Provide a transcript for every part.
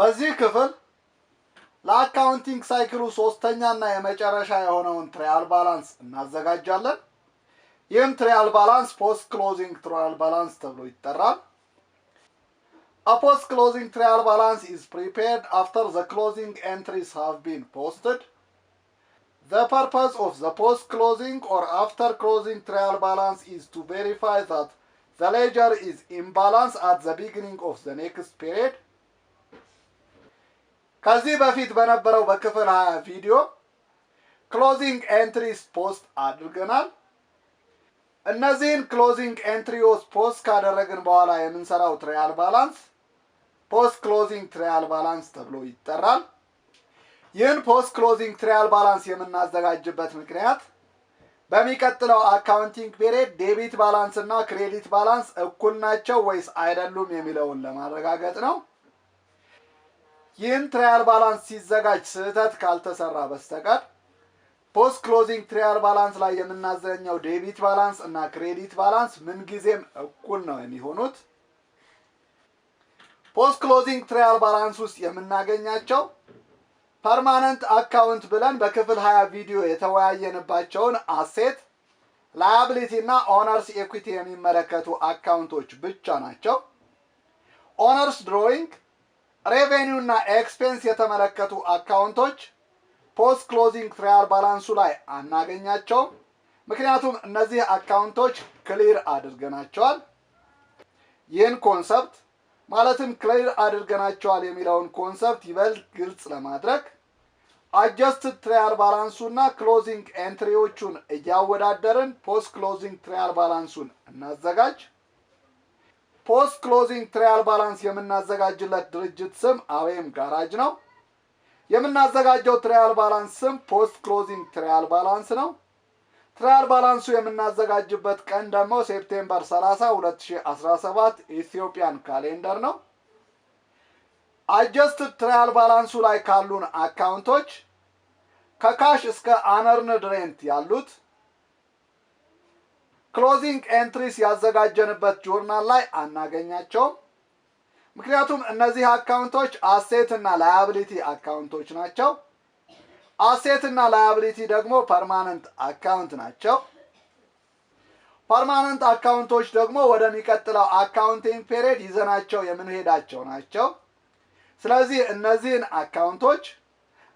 በዚህ ክፍል ለአካውንቲንግ ሳይክሉ ሶስተኛና የመጨረሻ የሆነውን ትራያል ባላንስ እናዘጋጃለን። ይህም ትራያል ባላንስ ፖስት ክሎዚንግ ትራያል ባላንስ ተብሎ ይጠራል። A post closing trial balance is prepared after the closing entries have been posted. The purpose of the post closing or after closing trial balance is to verify that the ledger is in balance at the beginning of the next period. ከዚህ በፊት በነበረው በክፍል 20 ቪዲዮ ክሎዚንግ ኤንትሪስ ፖስት አድርገናል። እነዚህን ክሎዚንግ ኤንትሪዎች ፖስት ካደረግን በኋላ የምንሰራው ትራያል ባላንስ ፖስት ክሎዚንግ ትራያል ባላንስ ተብሎ ይጠራል። ይህን ፖስት ክሎዚንግ ትራያል ባላንስ የምናዘጋጅበት ምክንያት በሚቀጥለው አካውንቲንግ ፔሪየድ ዴቢት ባላንስ እና ክሬዲት ባላንስ እኩል ናቸው ወይስ አይደሉም የሚለውን ለማረጋገጥ ነው። ይህን ትራያል ባላንስ ሲዘጋጅ ስህተት ካልተሰራ በስተቀር ፖስት ክሎዚንግ ትራያል ባላንስ ላይ የምናገኘው ዴቢት ባላንስ እና ክሬዲት ባላንስ ምንጊዜም እኩል ነው የሚሆኑት። ፖስት ክሎዚንግ ትራያል ባላንስ ውስጥ የምናገኛቸው ፐርማነንት አካውንት ብለን በክፍል 20 ቪዲዮ የተወያየንባቸውን አሴት፣ ላያቢሊቲ እና ኦነርስ ኢኩዊቲ የሚመለከቱ አካውንቶች ብቻ ናቸው። ኦነርስ ድሮዊንግ፣ ሬቬኒው እና ኤክስፔንስ የተመለከቱ አካውንቶች ፖስት ክሎዚንግ ትራያል ባላንሱ ላይ አናገኛቸውም። ምክንያቱም እነዚህ አካውንቶች ክሊር አድርገናቸዋል። ይህን ኮንሰፕት ማለትም ክሊር አድርገናቸዋል የሚለውን ኮንሰፕት ይበልጥ ግልጽ ለማድረግ አጀስትድ ትራያል ባላንሱና ክሎዚንግ ኤንትሪዎቹን እያወዳደርን ፖስት ክሎዚንግ ትራያል ባላንሱን እናዘጋጅ። ፖስት ክሎዚንግ ትራያል ባላንስ የምናዘጋጅለት ድርጅት ስም አዌም ጋራጅ ነው። የምናዘጋጀው ትራያል ባላንስ ስም ፖስት ክሎዚንግ ትራያል ባላንስ ነው። ትራያል ባላንሱ የምናዘጋጅበት ቀን ደግሞ ሴፕቴምበር 30 2017 ኢትዮጵያን ካሌንደር ነው። አጀስትድ ትራያል ባላንሱ ላይ ካሉን አካውንቶች ከካሽ እስከ አንርንድ ሬንት ያሉት ክሎዚንግ ኤንትሪስ ያዘጋጀንበት ጆርናል ላይ አናገኛቸውም። ምክንያቱም እነዚህ አካውንቶች አሴት እና ላያቢሊቲ አካውንቶች ናቸው። አሴት እና ላያቢሊቲ ደግሞ ፐርማነንት አካውንት ናቸው። ፐርማነንት አካውንቶች ደግሞ ወደሚቀጥለው አካውንቲንግ ፔሪየድ ይዘናቸው የምንሄዳቸው ናቸው። ስለዚህ እነዚህን አካውንቶች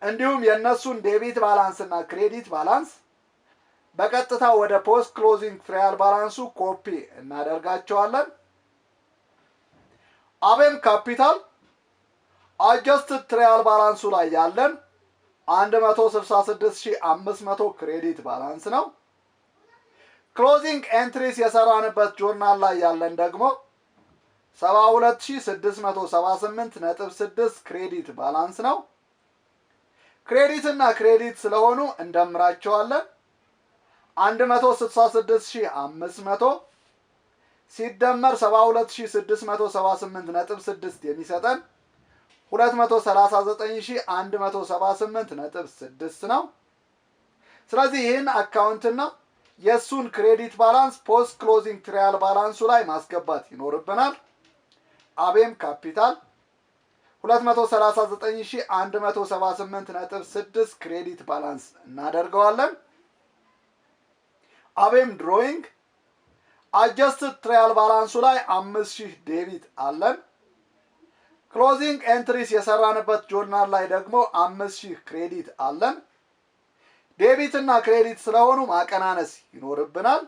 እንዲሁም የእነሱን ዴቢት ባላንስ እና ክሬዲት ባላንስ በቀጥታ ወደ ፖስት ክሎዚንግ ትራያል ባላንሱ ኮፒ እናደርጋቸዋለን። አቤም ካፒታል አጀስትድ ትራያል ባላንሱ ላይ ያለን 166500 ክሬዲት ባላንስ ነው። ክሎዚንግ ኤንትሪስ የሰራንበት ጆርናል ላይ ያለን ደግሞ 72678.6 ክሬዲት ባላንስ ነው። ክሬዲት እና ክሬዲት ስለሆኑ እንደምራቸዋለን። 166500 ሲደመር 72678.6 የሚሰጠን 239178.6 ነው። ስለዚህ ይህን አካውንትና የሱን ክሬዲት ባላንስ ፖስት ክሎዚንግ ትራያል ባላንሱ ላይ ማስገባት ይኖርብናል። አቤም ካፒታል 239178.6 ክሬዲት ባላንስ እናደርገዋለን። አቤም ድሮዊንግ አጀስትድ ትራያል ባላንሱ ላይ 5000 ዴቢት አለን። ክሎዚንግ ኤንትሪስ የሰራንበት ጆርናል ላይ ደግሞ 5000 ክሬዲት አለን። ዴቢት እና ክሬዲት ስለሆኑ ማቀናነስ ይኖርብናል።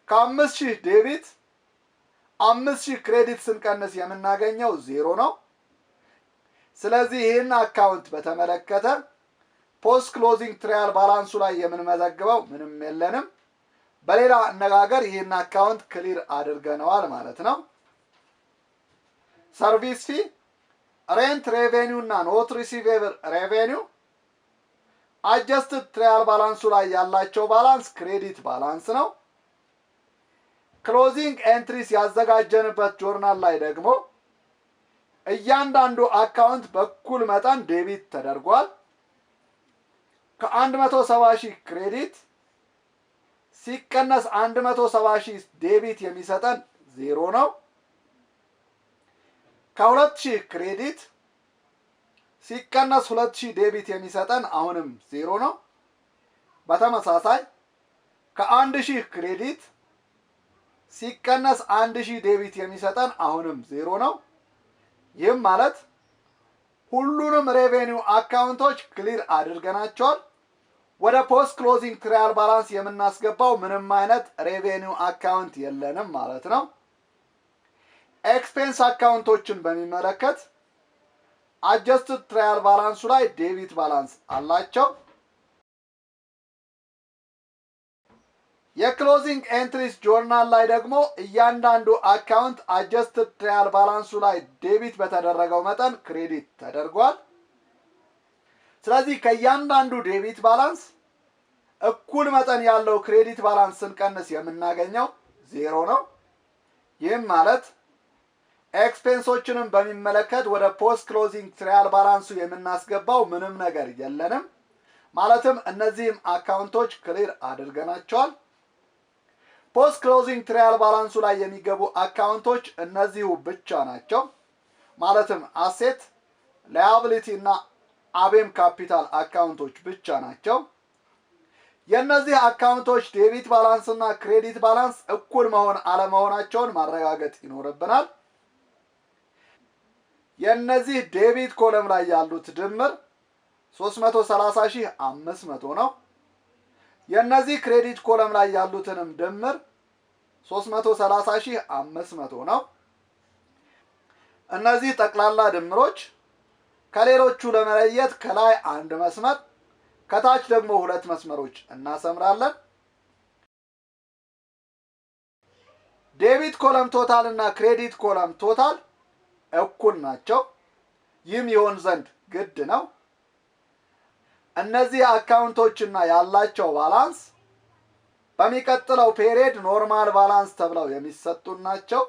ከ5000 ዴቢት 5000 ክሬዲት ስንቀንስ የምናገኘው 0 ነው። ስለዚህ ይህን አካውንት በተመለከተ ፖስት ክሎዚንግ ትራያል ባላንሱ ላይ የምንመዘግበው ምንም የለንም። በሌላ አነጋገር ይህን አካውንት ክሊር አድርገነዋል ማለት ነው። ሰርቪስ ፊ፣ ሬንት ሬቬኒው እና ኖት ሪሲቬብል ሬቬኒው አጀስትድ ትራያል ባላንሱ ላይ ያላቸው ባላንስ ክሬዲት ባላንስ ነው። ክሎዚንግ ኤንትሪስ ያዘጋጀንበት ጆርናል ላይ ደግሞ እያንዳንዱ አካውንት በኩል መጠን ዴቢት ተደርጓል። ከ170,000 ክሬዲት ሲቀነስ 170,000 ዴቢት የሚሰጠን 0 ነው። ከ2000 ክሬዲት ሲቀነስ 2000 ዴቢት የሚሰጠን አሁንም 0 ነው። በተመሳሳይ ከ1000 ክሬዲት ሲቀነስ 1000 ዴቢት የሚሰጠን አሁንም 0 ነው። ይህም ማለት ሁሉንም ሬቬኒው አካውንቶች ክሊር አድርገናቸዋል። ወደ ፖስት ክሎዚንግ ትራያል ባላንስ የምናስገባው ምንም አይነት ሬቬኒው አካውንት የለንም ማለት ነው። ኤክስፔንስ አካውንቶችን በሚመለከት አጀስትድ ትራያል ባላንሱ ላይ ዴቢት ባላንስ አላቸው። የክሎዚንግ ኤንትሪስ ጆርናል ላይ ደግሞ እያንዳንዱ አካውንት አጀስትድ ትራያል ባላንሱ ላይ ዴቢት በተደረገው መጠን ክሬዲት ተደርጓል። ስለዚህ ከእያንዳንዱ ዴቢት ባላንስ እኩል መጠን ያለው ክሬዲት ባላንስ ስንቀንስ የምናገኘው 0 ነው። ይህም ማለት ኤክስፔንሶችንም በሚመለከት ወደ ፖስት ክሎዚንግ ትራያል ባላንሱ የምናስገባው ምንም ነገር የለንም። ማለትም እነዚህም አካውንቶች ክሊር አድርገናቸዋል። ፖስት ክሎዚንግ ትራያል ባላንሱ ላይ የሚገቡ አካውንቶች እነዚሁ ብቻ ናቸው። ማለትም አሴት፣ ላያቢሊቲ እና አቤም ካፒታል አካውንቶች ብቻ ናቸው። የእነዚህ አካውንቶች ዴቢት ባላንስ እና ክሬዲት ባላንስ እኩል መሆን አለመሆናቸውን ማረጋገጥ ይኖርብናል። የእነዚህ ዴቢት ኮለም ላይ ያሉት ድምር 330500 ነው። የእነዚህ ክሬዲት ኮለም ላይ ያሉትንም ድምር 330500 ነው። እነዚህ ጠቅላላ ድምሮች ከሌሎቹ ለመለየት ከላይ አንድ መስመር ከታች ደግሞ 2 መስመሮች እናሰምራለን። ዴቢት ኮለም ቶታል እና ክሬዲት ኮለም ቶታል እኩል ናቸው። ይህም ይሆን ዘንድ ግድ ነው። እነዚህ አካውንቶችና ያላቸው ባላንስ በሚቀጥለው ፔሪየድ ኖርማል ባላንስ ተብለው የሚሰጡን ናቸው።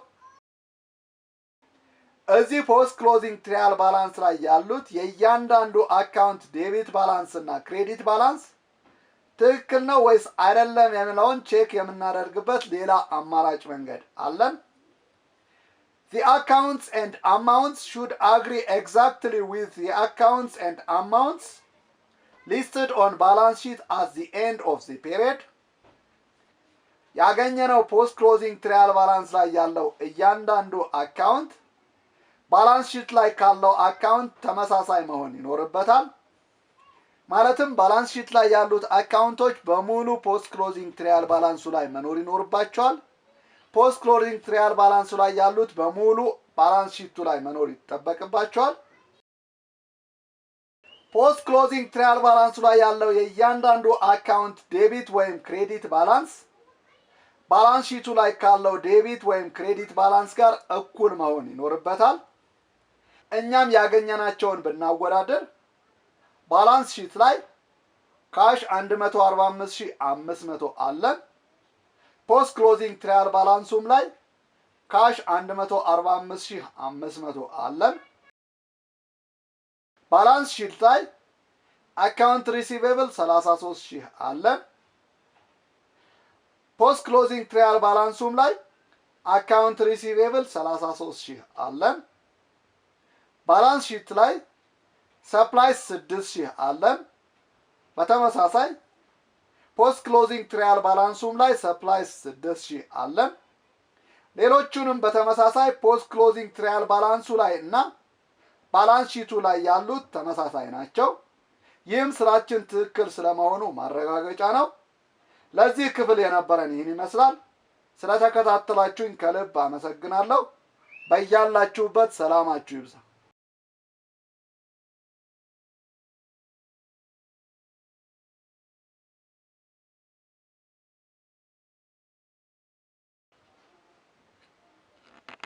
እዚህ ፖስት ክሎዚንግ ትራያል ባላንስ ላይ ያሉት የእያንዳንዱ አካውንት ዴቢት ባላንስ እና ክሬዲት ባላንስ ትክክል ነው ወይስ አይደለም የሚለውን ቼክ የምናደርግበት ሌላ አማራጭ መንገድ አለን። The accounts and amounts should agree exactly with the accounts and amounts listed on balance sheet at the end of the period. ያገኘነው ፖስት ክሎዚንግ ትራያል ባላንስ ላይ ያለው እያንዳንዱ አካውንት ባላንስ ሺት ላይ ካለው አካውንት ተመሳሳይ መሆን ይኖርበታል። ማለትም ባላንስ ሺት ላይ ያሉት አካውንቶች በሙሉ ፖስት ክሎዚንግ ትራያል ባላንሱ ላይ መኖር ይኖርባቸዋል። ፖስት ክሎዚንግ ትራያል ባላንሱ ላይ ያሉት በሙሉ ባላንስ ሺቱ ላይ መኖር ይጠበቅባቸዋል። ፖስት ክሎዚንግ ትራያል ባላንሱ ላይ ያለው የእያንዳንዱ አካውንት ዴቢት ወይም ክሬዲት ባላንስ ባላንስ ሺቱ ላይ ካለው ዴቢት ወይም ክሬዲት ባላንስ ጋር እኩል መሆን ይኖርበታል። እኛም ያገኘናቸውን ብናወዳደር ባላንስ ሺት ላይ ካሽ 145500 አለን። ፖስት ክሎዚንግ ትራያል ባላንሱም ላይ ካሽ 145500 አለን። ባላንስ ሺት ላይ አካውንት ሪሲቬብል 33000 አለን። ፖስት ክሎዚንግ ትራያል ባላንሱም ላይ አካውንት ሪሲቬብል 33000 አለን። ባላንስ ሺት ላይ ሰፕላይስ 6000 አለን። በተመሳሳይ ፖስት ክሎዚንግ ትራያል ባላንሱም ላይ ሰፕላይስ 6000 አለን። ሌሎቹንም በተመሳሳይ ፖስት ክሎዚንግ ትራያል ባላንሱ ላይ እና ባላንስ ሺቱ ላይ ያሉት ተመሳሳይ ናቸው። ይህም ስራችን ትክክል ስለመሆኑ ማረጋገጫ ነው። ለዚህ ክፍል የነበረን ይህን ይመስላል። ስለተከታተላችሁኝ ከልብ አመሰግናለሁ። በያላችሁበት ሰላማችሁ ይብዛ።